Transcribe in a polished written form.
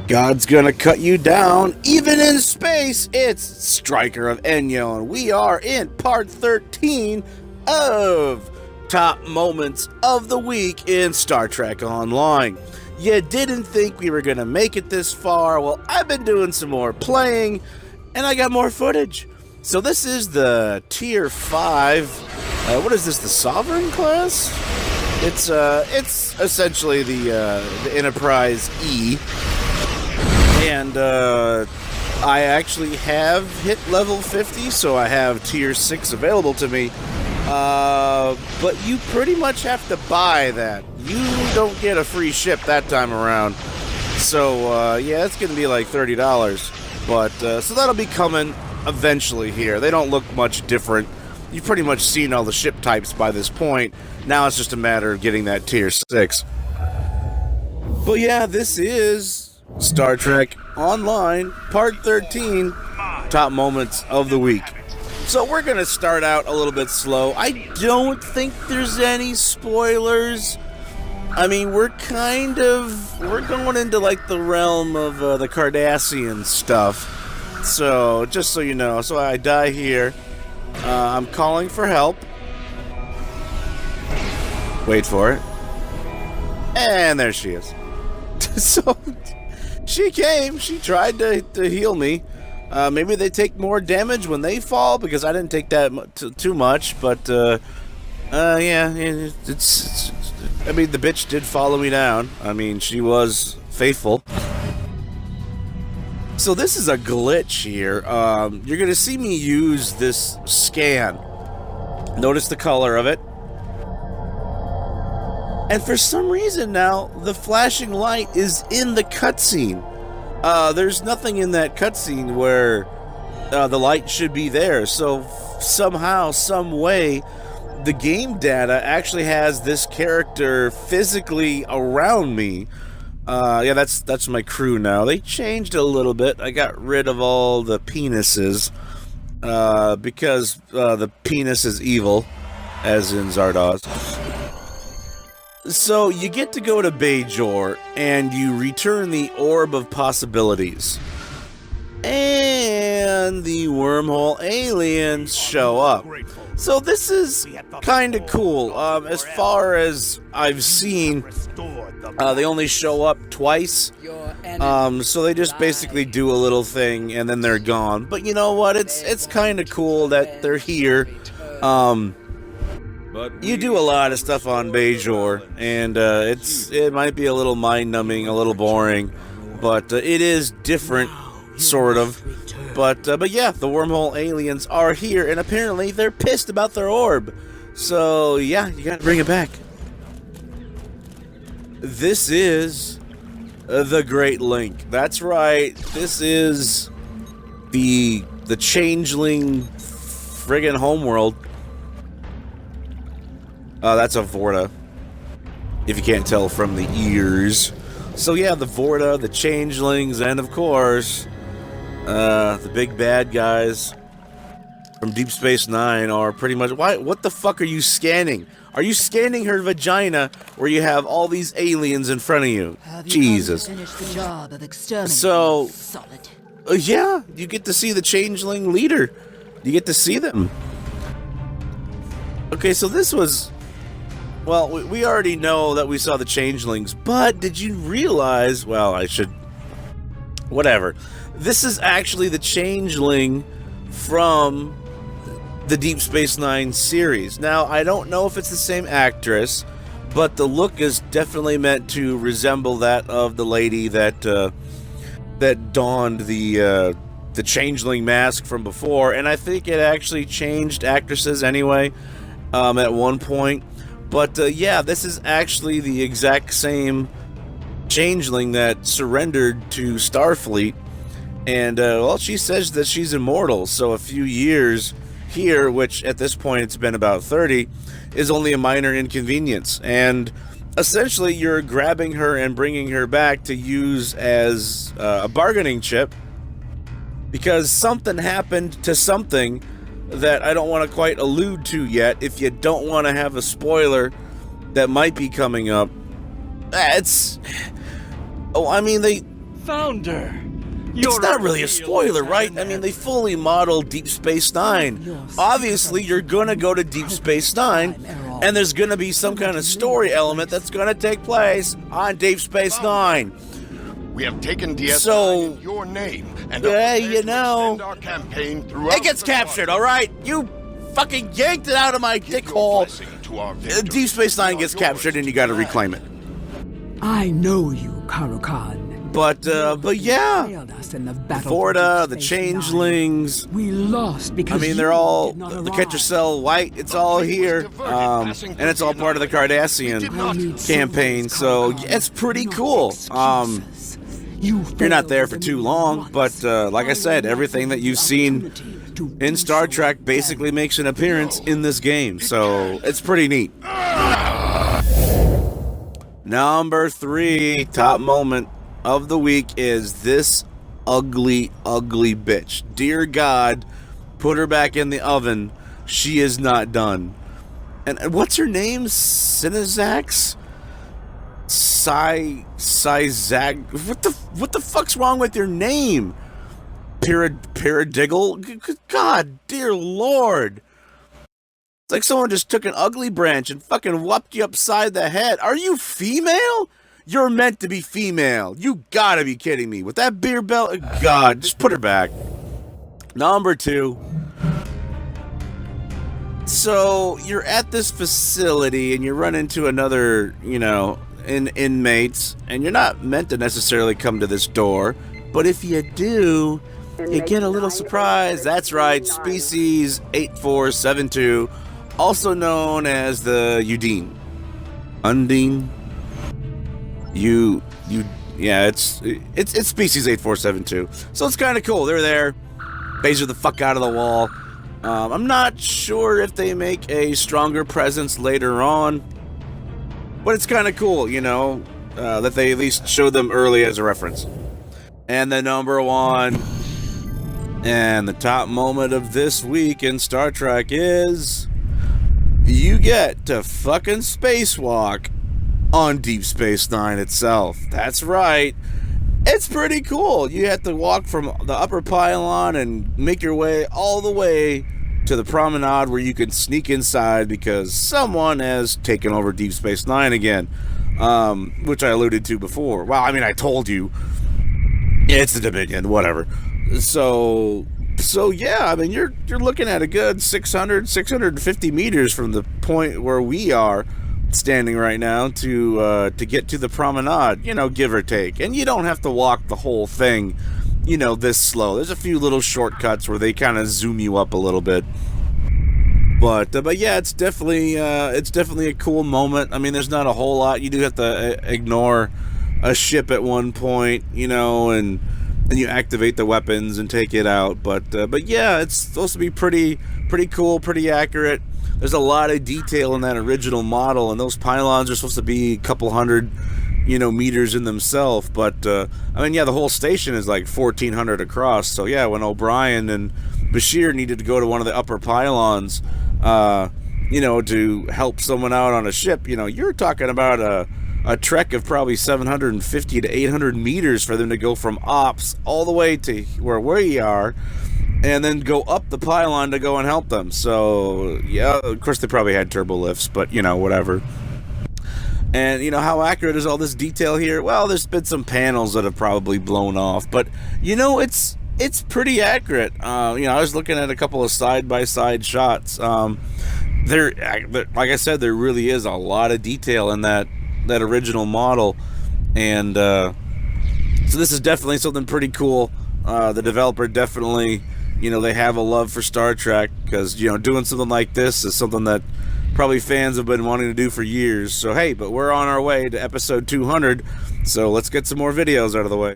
God's gonna cut you down, even in space. It's Stryker of Enyo, and we are in part 13 of Top Moments of the Week in Star Trek Online. You didn't think we were gonna make it this far? Well, I've been doing some more playing, and I got more footage. So this is the Tier 5, what is this, the Sovereign class? It's essentially the Enterprise E. And I actually have hit level 50, so I have Tier 6 available to me. But you pretty much have to buy that. You don't get a free ship that time around. So, yeah, it's going to be like $30. But, so that'll be coming eventually here. They don't look much different. You've pretty much seen all the ship types by this point. Now it's just a matter of getting that Tier 6. But yeah, this is Star Trek Online, Part 13, Top Moments of the Week. So we're going to start out a little bit slow. I don't think there's any spoilers. I mean, we're going into like the realm of the Cardassian stuff. So, just so you know, so I die here. I'm calling for help. Wait for it. And there she is. So, she came. She tried to heal me. Maybe they take more damage when they fall, because I didn't take that too much. But, yeah, it's I mean, the bitch did follow me down. I mean, she was faithful. So this is a glitch here. You're going to see me use this scan. Notice the color of it. And for some reason now, the flashing light is in the cutscene. There's nothing in that cutscene where the light should be there. So somehow, some way, the game data actually has this character physically around me. Yeah, that's my crew now. They changed a little bit. I got rid of all the penises because the penis is evil, as in Zardoz. So you get to go to Bajor and you return the Orb of Possibilities. And the wormhole aliens show up. So this is kind of cool. As far as I've seen, they only show up twice. So they just basically do a little thing and then they're gone. But you know what? It's kind of cool that they're here. You do a lot of stuff on Bajor, and it might be a little mind-numbing, a little boring, but it is different, sort of. But yeah, the wormhole aliens are here, and apparently they're pissed about their orb. So yeah, you gotta bring it back. This is the Great Link. That's right. This is the changeling friggin' homeworld. That's a Vorta, if you can't tell from the ears. So yeah, the Vorta, the changelings, and of course, the big bad guys from Deep Space Nine are pretty much... What the fuck are you scanning? Are you scanning her vagina where you have all these aliens in front of you? Jesus. So, yeah, you get to see the changeling leader. You get to see them. Okay, so this was... Well, we already know that we saw the changelings, but did you realize... Well, I should... Whatever. This is actually the changeling from the Deep Space Nine series. Now, I don't know if it's the same actress, but the look is definitely meant to resemble that of the lady that donned the changeling mask from before, and I think it actually changed actresses anyway at one point. But yeah, this is actually the exact same changeling that surrendered to Starfleet. And, well, she says that she's immortal, so a few years here, which at this point it's been about 30, is only a minor inconvenience. And essentially you're grabbing her and bringing her back to use as a bargaining chip, because something happened to something that I don't want to quite allude to yet. If you don't want to have a spoiler that might be coming up, it's... Oh, I mean, founder. It's not really a spoiler, right? I mean, they fully modeled Deep Space Nine. Obviously, you're gonna go to Deep Space Nine, and there's gonna be some kind of story element that's gonna take place on Deep Space Nine. We have taken DS9 So, in your name, and yeah, you know, our campaign throughout it gets captured, all right? You fucking yanked it out of my dick hole. Deep Space Nine gets captured, and you gotta reclaim it. I know you, Karukan. But yeah, Failed us in the battle Florida, for the Deep Space Nine. changelings. We lost because I mean, they're you all did not the arrive. Catch Yourself White. It's all here, and it's all part of the Cardassian campaign. So it's pretty cool. You're not there for too long, but like I said, everything that you've seen in Star Trek basically makes an appearance in this game. So it's pretty neat. Number 3, top moment of the week is this ugly, ugly bitch. Dear God, put her back in the oven. She is not done. And what's her name? Cinezax? Sizag? What the fuck's wrong with your name? Paradiggle? God, dear Lord. It's like someone just took an ugly branch and fucking whopped you upside the head. Are you female? You're meant to be female. You gotta be kidding me. With that beer belt, God, just put her back. Number 2. So, you're at this facility and you run into another, inmates, and you're not meant to necessarily come to this door, but if you do, you get a little surprise. That's right, species 8472, also known as the Undine. It's species 8472. So it's kind of cool. They're there. Phaser the fuck out of the wall. I'm not sure if they make a stronger presence later on, but it's kind of cool, that they at least showed them early as a reference. And the number 1 and the top moment of this week in Star Trek is you get to fucking spacewalk on Deep Space Nine itself. That's right. It's pretty cool. You have to walk from the upper pylon and make your way all the way to the promenade where you can sneak inside because someone has taken over Deep Space Nine again, which I alluded to before. Well, I mean, I told you. It's the Dominion, whatever. So yeah, I mean, you're looking at a good 650 meters from the point where we are standing right now to get to the promenade, give or take. And you don't have to walk the whole thing, this slow. There's a few little shortcuts where they kind of zoom you up a little bit. But yeah, it's definitely a cool moment. I mean, there's not a whole lot. You do have to ignore a ship at one point, and you activate the weapons and take it out. But yeah, it's supposed to be pretty cool, pretty accurate. There's a lot of detail in that original model, and those pylons are supposed to be a couple hundred, meters in themselves. But I mean, yeah, the whole station is like 1,400 across. So yeah, when O'Brien and Bashir needed to go to one of the upper pylons, to help someone out on a ship, you're talking about a trek of probably 750 to 800 meters for them to go from ops all the way to where we are, and then go up the pylon to go and help them. So yeah, of course they probably had turbo lifts, but whatever. And how accurate is all this detail here? Well, there's been some panels that have probably blown off, but it's pretty accurate. I was looking at a couple of side-by-side shots. There, like I said, there really is a lot of detail in that original model, and so this is definitely something pretty cool. The developer definitely, they have a love for Star Trek, because doing something like this is something that probably fans have been wanting to do for years. So hey, but we're on our way to episode 200, so let's get some more videos out of the way.